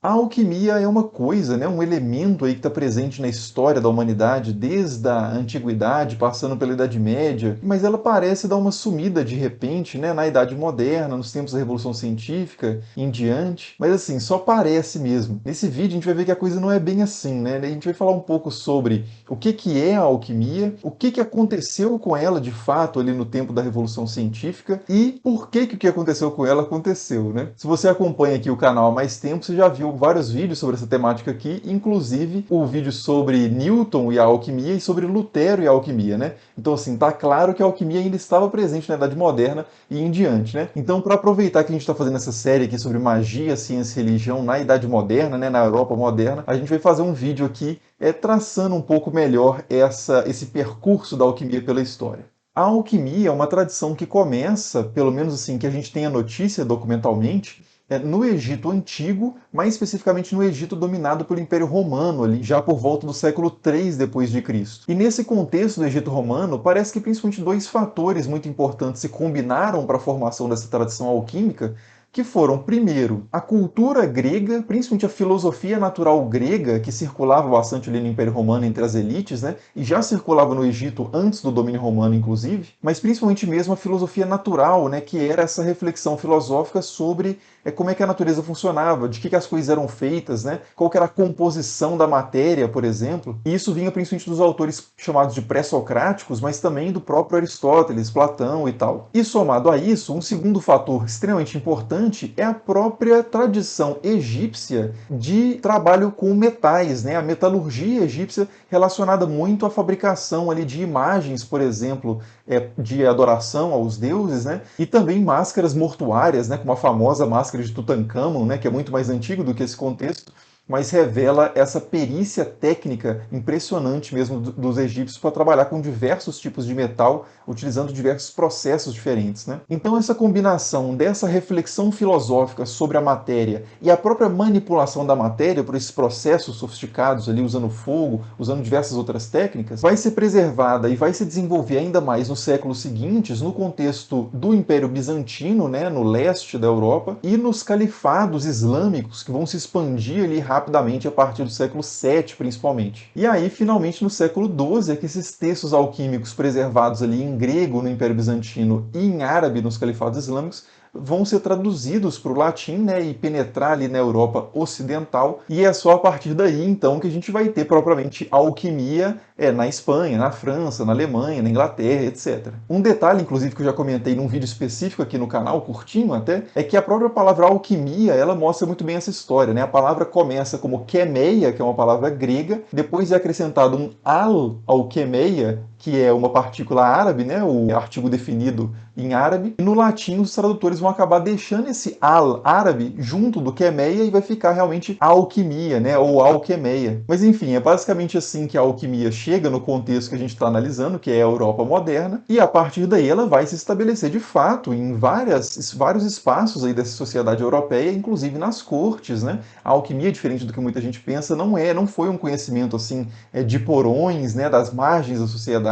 A alquimia é uma coisa, né, um elemento aí que está presente na história da humanidade desde a antiguidade, passando pela Idade Média, mas ela parece dar uma sumida de repente, né, na Idade Moderna, nos tempos da Revolução Científica, em diante. Mas assim, só parece mesmo. Nesse vídeo a gente vai ver que a coisa não é bem assim, né? A gente vai falar um pouco sobre o que é a alquimia, o que aconteceu com ela de fato ali no tempo da Revolução Científica e por que o que aconteceu com ela aconteceu, né? Se você acompanha aqui o canal há mais tempo, você já viu vários vídeos sobre essa temática aqui, inclusive o vídeo sobre Newton e a alquimia e sobre Lutero e a alquimia, né? Então, assim, tá claro que a alquimia ainda estava presente na Idade Moderna e em diante, né? Então, para aproveitar que a gente está fazendo essa série aqui sobre magia, ciência e religião na Idade Moderna, né, na Europa moderna, a gente vai fazer um vídeo aqui traçando um pouco melhor esse percurso da alquimia pela história. A alquimia é uma tradição que começa, pelo menos assim, que a gente tem a notícia documentalmente, no Egito Antigo, mais especificamente no Egito dominado pelo Império Romano, ali, já por volta do século III depois de Cristo. E nesse contexto do Egito Romano, parece que principalmente dois fatores muito importantes se combinaram para a formação dessa tradição alquímica, que foram, primeiro, a cultura grega, principalmente a filosofia natural grega, que circulava bastante ali no Império Romano entre as elites, né? E já circulava no Egito antes do domínio romano, inclusive, mas principalmente mesmo a filosofia natural, né? Que era essa reflexão filosófica sobre como é que a natureza funcionava, de que as coisas eram feitas, né? Qual que era a composição da matéria, por exemplo. E isso vinha principalmente dos autores chamados de pré-socráticos, mas também do próprio Aristóteles, Platão e tal. E somado a isso, um segundo fator extremamente importante é a própria tradição egípcia de trabalho com metais, né? A metalurgia egípcia relacionada muito à fabricação ali de imagens, por exemplo, de adoração aos deuses, né? E também máscaras mortuárias, né? Como a famosa máscara de Tutancâmon, né? Que é muito mais antigo do que esse contexto, mas revela essa perícia técnica impressionante mesmo dos egípcios para trabalhar com diversos tipos de metal, utilizando diversos processos diferentes, né? Então essa combinação dessa reflexão filosófica sobre a matéria e a própria manipulação da matéria por esses processos sofisticados ali, usando fogo, usando diversas outras técnicas, vai ser preservada e vai se desenvolver ainda mais nos séculos seguintes no contexto do Império Bizantino, né, no leste da Europa, e nos califados islâmicos que vão se expandir ali rapidamente a partir do século VII, principalmente. E aí, finalmente, no século XII, é que esses textos alquímicos preservados ali em grego no Império Bizantino e em árabe nos califados islâmicos vão ser traduzidos para o latim, né, e penetrar ali na Europa Ocidental, e é só a partir daí, então, que a gente vai ter propriamente alquimia na Espanha, na França, na Alemanha, na Inglaterra, etc. Um detalhe, inclusive, que eu já comentei num vídeo específico aqui no canal, curtinho até, é que a própria palavra alquimia, ela mostra muito bem essa história, né? A palavra começa como chemeia, que é uma palavra grega, depois é acrescentado um alquemeia, que é uma partícula árabe, né, o artigo definido em árabe, e no latim os tradutores vão acabar deixando esse al árabe junto do chemeia e vai ficar realmente alquimia, né, ou alquemeia. Mas enfim, é basicamente assim que a alquimia chega no contexto que a gente está analisando, que é a Europa moderna, e a partir daí ela vai se estabelecer de fato em vários espaços aí dessa sociedade europeia, inclusive nas cortes, né? A alquimia, diferente do que muita gente pensa, não foi um conhecimento assim de porões, né, das margens da sociedade.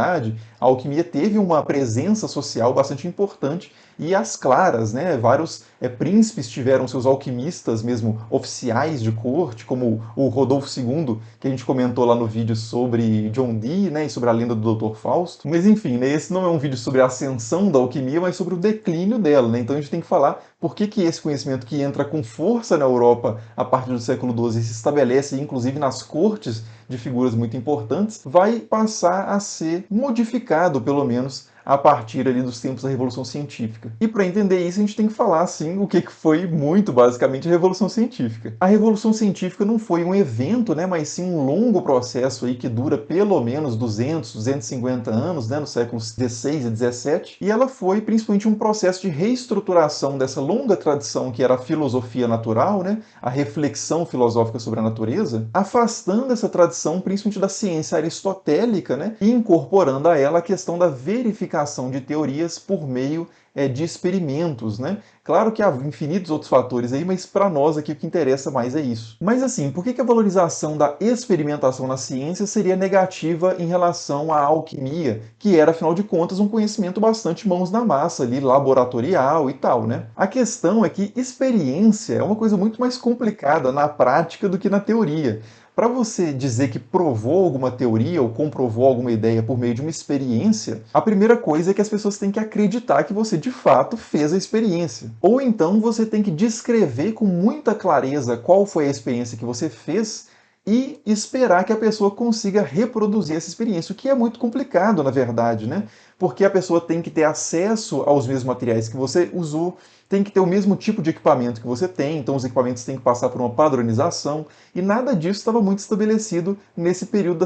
A alquimia teve uma presença social bastante importante e às claras, né? Vários príncipes tiveram seus alquimistas mesmo oficiais de corte, como o Rodolfo II, que a gente comentou lá no vídeo sobre John Dee, né, e sobre a lenda do Dr. Fausto. Mas enfim, né, esse não é um vídeo sobre a ascensão da alquimia, mas sobre o declínio dela, né? Então a gente tem que falar por que esse conhecimento que entra com força na Europa a partir do século XII e se estabelece inclusive nas cortes de figuras muito importantes, vai passar a ser modificado, pelo menos, a partir ali dos tempos da Revolução Científica. E para entender isso, a gente tem que falar, assim, o que foi muito basicamente a Revolução Científica. A Revolução Científica não foi um evento, né, mas sim um longo processo aí que dura pelo menos 200, 250 anos, né, nos séculos XVI e XVII, e ela foi principalmente um processo de reestruturação dessa longa tradição que era a filosofia natural, né, a reflexão filosófica sobre a natureza, afastando essa tradição principalmente da ciência aristotélica, né, e incorporando a ela a questão da verificação de teorias por meio de experimentos, né? Claro que há infinitos outros fatores aí, mas para nós aqui o que interessa mais é isso. Mas assim, por que a valorização da experimentação na ciência seria negativa em relação à alquimia, que era, afinal de contas, um conhecimento bastante mãos na massa, ali, laboratorial e tal, né? A questão é que experiência é uma coisa muito mais complicada na prática do que na teoria. Para você dizer que provou alguma teoria ou comprovou alguma ideia por meio de uma experiência, a primeira coisa é que as pessoas têm que acreditar que você de fato fez a experiência. Ou então você tem que descrever com muita clareza qual foi a experiência que você fez e esperar que a pessoa consiga reproduzir essa experiência, o que é muito complicado, na verdade, né? Porque a pessoa tem que ter acesso aos mesmos materiais que você usou, tem que ter o mesmo tipo de equipamento que você tem, então os equipamentos têm que passar por uma padronização, e nada disso estava muito estabelecido nesse período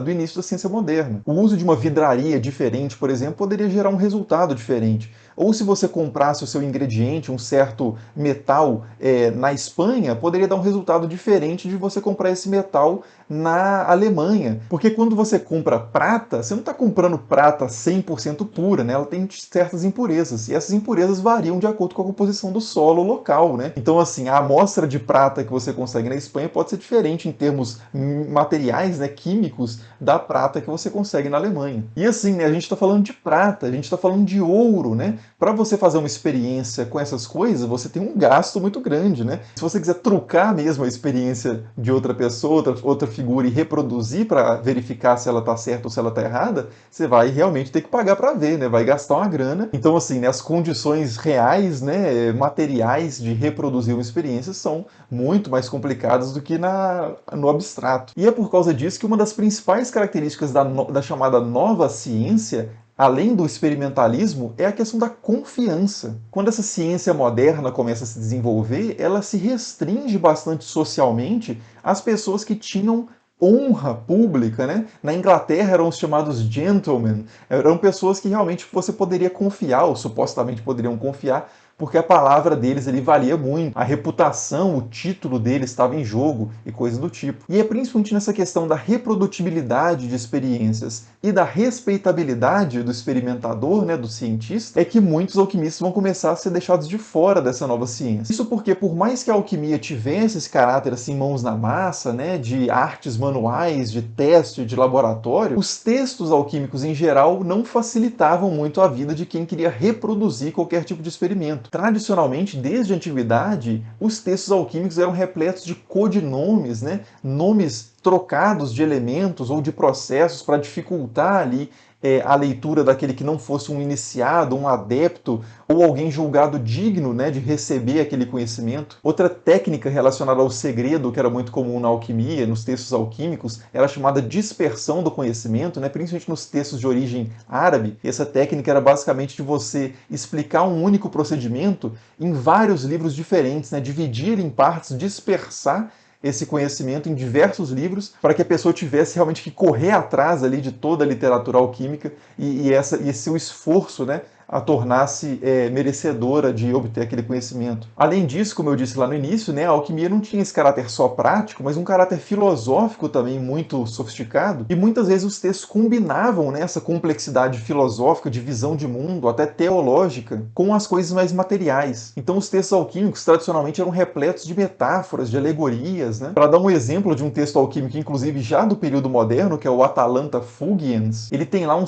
do início da ciência moderna. O uso de uma vidraria diferente, por exemplo, poderia gerar um resultado diferente. Ou se você comprasse o seu ingrediente, um certo metal, na Espanha, poderia dar um resultado diferente de você comprar esse metal na Alemanha. Porque quando você compra prata, você não está comprando prata 100% pura, né? Ela tem certas impurezas, e essas impurezas variam de acordo com a composição do solo local, né? Então, assim, a amostra de prata que você consegue na Espanha pode ser diferente em termos materiais, né, químicos, da prata que você consegue na Alemanha. E assim, né, a gente está falando de prata, a gente está falando de ouro, né? Para você fazer uma experiência com essas coisas, você tem um gasto muito grande, né? Se você quiser trucar mesmo a experiência de outra pessoa, outra figura e reproduzir para verificar se ela está certa ou se ela está errada, você vai realmente ter que pagar para ver, né? Vai gastar uma grana. Então, assim, né, as condições reais, né, materiais de reproduzir uma experiência são muito mais complicadas do que no abstrato. E é por causa disso que uma das principais características da chamada nova ciência, além do experimentalismo, é a questão da confiança. Quando essa ciência moderna começa a se desenvolver, ela se restringe bastante socialmente às pessoas que tinham honra pública, né? Na Inglaterra eram os chamados gentlemen, eram pessoas que realmente você poderia confiar, ou supostamente poderiam confiar, porque a palavra deles ali valia muito, a reputação, o título deles estava em jogo e coisas do tipo. E é principalmente nessa questão da reprodutibilidade de experiências e da respeitabilidade do experimentador, né, do cientista, é que muitos alquimistas vão começar a ser deixados de fora dessa nova ciência. Isso porque, por mais que a alquimia tivesse esse caráter assim, mãos na massa, né, de artes manuais, de teste, de laboratório, os textos alquímicos em geral não facilitavam muito a vida de quem queria reproduzir qualquer tipo de experimento. Tradicionalmente, desde a antiguidade, os textos alquímicos eram repletos de codinomes, né? Nomes trocados de elementos ou de processos para dificultar ali a leitura daquele que não fosse um iniciado, um adepto ou alguém julgado digno, né, de receber aquele conhecimento. Outra técnica relacionada ao segredo, que era muito comum na alquimia, nos textos alquímicos, era chamada dispersão do conhecimento, né, principalmente nos textos de origem árabe. Essa técnica era basicamente de você explicar um único procedimento em vários livros diferentes, né, dividir em partes, dispersar esse conhecimento em diversos livros para que a pessoa tivesse realmente que correr atrás ali de toda a literatura alquímica e esse o esforço, né, a tornar-se merecedora de obter aquele conhecimento. Além disso, como eu disse lá no início, né, a alquimia não tinha esse caráter só prático, mas um caráter filosófico também muito sofisticado, e muitas vezes os textos combinavam, né, essa complexidade filosófica, de visão de mundo, até teológica, com as coisas mais materiais. Então os textos alquímicos tradicionalmente eram repletos de metáforas, de alegorias, né? Para dar um exemplo de um texto alquímico, inclusive já do período moderno, que é o Atalanta Fugiens, ele tem lá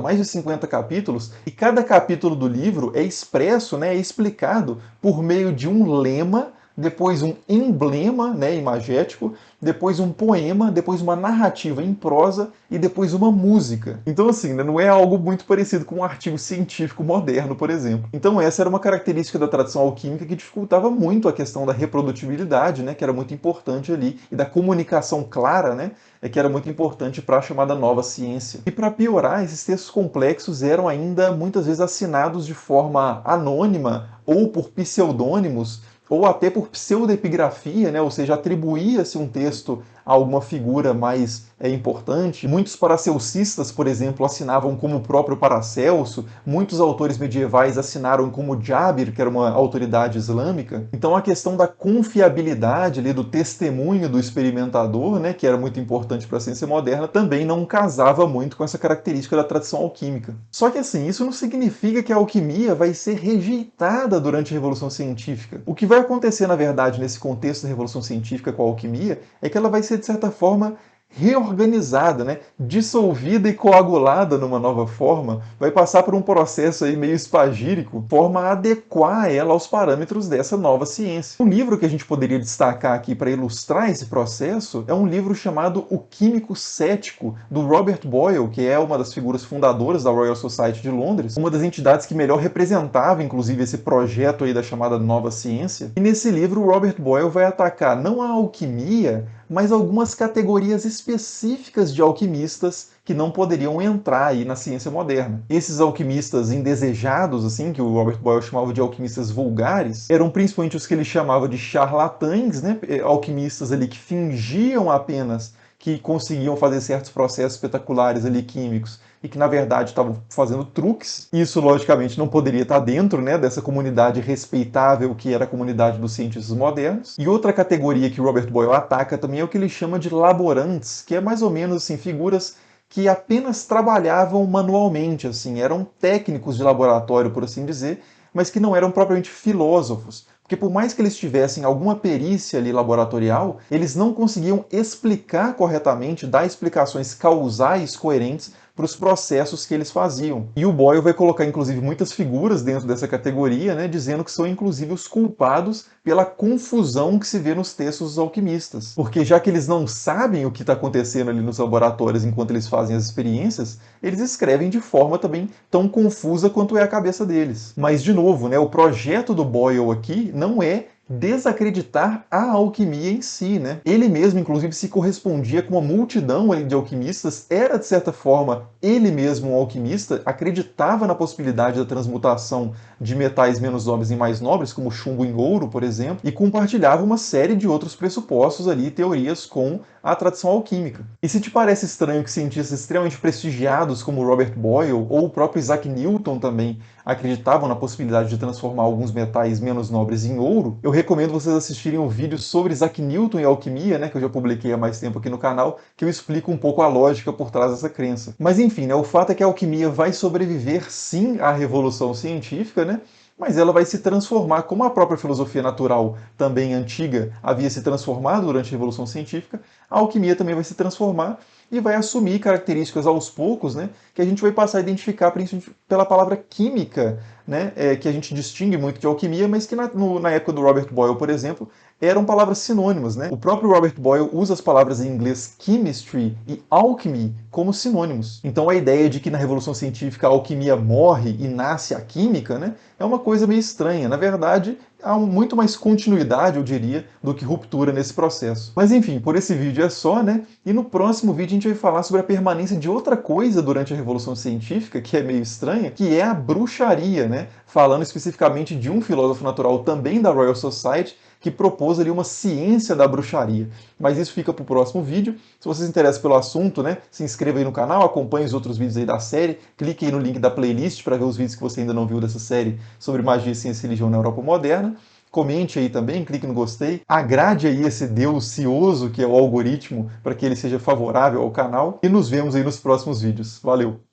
mais de 50 capítulos, e cada capítulo do livro é expresso, né, é explicado por meio de um lema, depois um emblema, né, imagético, depois um poema, depois uma narrativa em prosa e depois uma música. Então, assim, né, não é algo muito parecido com um artigo científico moderno, por exemplo. Então, essa era uma característica da tradição alquímica que dificultava muito a questão da reprodutibilidade, né, que era muito importante ali, e da comunicação clara, né, que era muito importante para a chamada nova ciência. E para piorar, esses textos complexos eram ainda muitas vezes assinados de forma anônima ou por pseudônimos, ou até por pseudoepigrafia, né? Ou seja, atribuía-se um texto a alguma figura mais é importante. Muitos paracelcistas, por exemplo, assinavam como o próprio Paracelso, muitos autores medievais assinaram como Jábir, que era uma autoridade islâmica. Então a questão da confiabilidade ali, do testemunho do experimentador, né, que era muito importante para a ciência moderna, também não casava muito com essa característica da tradição alquímica. Só que assim, isso não significa que a alquimia vai ser rejeitada durante a Revolução Científica. O que vai acontecer, na verdade, nesse contexto da Revolução Científica com a alquimia é que ela vai ser, de certa forma, reorganizada, né? Dissolvida e coagulada numa nova forma, vai passar por um processo aí meio espagírico, forma a adequar ela aos parâmetros dessa nova ciência. Um livro que a gente poderia destacar aqui para ilustrar esse processo é um livro chamado O Químico Cético, do Robert Boyle, que é uma das figuras fundadoras da Royal Society de Londres, uma das entidades que melhor representava, inclusive, esse projeto aí da chamada nova ciência. E nesse livro, o Robert Boyle vai atacar não a alquimia, mas algumas categorias específicas de alquimistas que não poderiam entrar aí na ciência moderna. Esses alquimistas indesejados, assim, que o Robert Boyle chamava de alquimistas vulgares, eram principalmente os que ele chamava de charlatães, né? Alquimistas ali que fingiam apenas que conseguiam fazer certos processos espetaculares ali químicos e que na verdade estavam fazendo truques. Isso logicamente não poderia estar dentro, né, dessa comunidade respeitável que era a comunidade dos cientistas modernos. E outra categoria que Robert Boyle ataca também é o que ele chama de laborantes, que é mais ou menos assim, figuras que apenas trabalhavam manualmente, assim, eram técnicos de laboratório, por assim dizer, mas que não eram propriamente filósofos. Porque por mais que eles tivessem alguma perícia ali laboratorial, eles não conseguiam explicar corretamente, dar explicações causais coerentes para os processos que eles faziam. E o Boyle vai colocar, inclusive, muitas figuras dentro dessa categoria, né, dizendo que são, inclusive, os culpados pela confusão que se vê nos textos dos alquimistas. Porque já que eles não sabem o que está acontecendo ali nos laboratórios enquanto eles fazem as experiências, eles escrevem de forma também tão confusa quanto é a cabeça deles. Mas, de novo, né, o projeto do Boyle aqui não é desacreditar a alquimia em si, né? Ele mesmo, inclusive, se correspondia com uma multidão de alquimistas, era, de certa forma, ele mesmo um alquimista, acreditava na possibilidade da transmutação de metais menos nobres em mais nobres, como chumbo em ouro, por exemplo, e compartilhava uma série de outros pressupostos ali, teorias com a tradição alquímica. E se te parece estranho que cientistas extremamente prestigiados como Robert Boyle ou o próprio Isaac Newton também acreditavam na possibilidade de transformar alguns metais menos nobres em ouro, eu recomendo vocês assistirem um vídeo sobre Isaac Newton e alquimia, né, que eu já publiquei há mais tempo aqui no canal, que eu explico um pouco a lógica por trás dessa crença. Mas enfim, né, o fato é que a alquimia vai sobreviver sim à revolução científica, né, mas ela vai se transformar, como a própria filosofia natural também antiga havia se transformado durante a Revolução Científica, a alquimia também vai se transformar e vai assumir características aos poucos, né, que a gente vai passar a identificar principalmente pela palavra química, né, que a gente distingue muito de alquimia, mas que na época do Robert Boyle, por exemplo, eram palavras sinônimas, né? O próprio Robert Boyle usa as palavras em inglês chemistry e alchemy como sinônimos. Então a ideia de que na Revolução Científica a alquimia morre e nasce a química, né, é uma coisa meio estranha. Na verdade, há muito mais continuidade, eu diria, do que ruptura nesse processo. Mas enfim, por esse vídeo é só, né? E no próximo vídeo a gente vai falar sobre a permanência de outra coisa durante a Revolução Científica, que é meio estranha, que é a bruxaria, né? Falando especificamente de um filósofo natural também da Royal Society, que propôs ali uma ciência da bruxaria. Mas isso fica para o próximo vídeo. Se você se interessa pelo assunto, né, se inscreva aí no canal, acompanhe os outros vídeos aí da série, clique aí no link da playlist para ver os vídeos que você ainda não viu dessa série sobre magia, ciência e religião na Europa moderna. Comente aí também, clique no gostei, agrade aí esse Deus cioso que é o algoritmo para que ele seja favorável ao canal e nos vemos aí nos próximos vídeos. Valeu!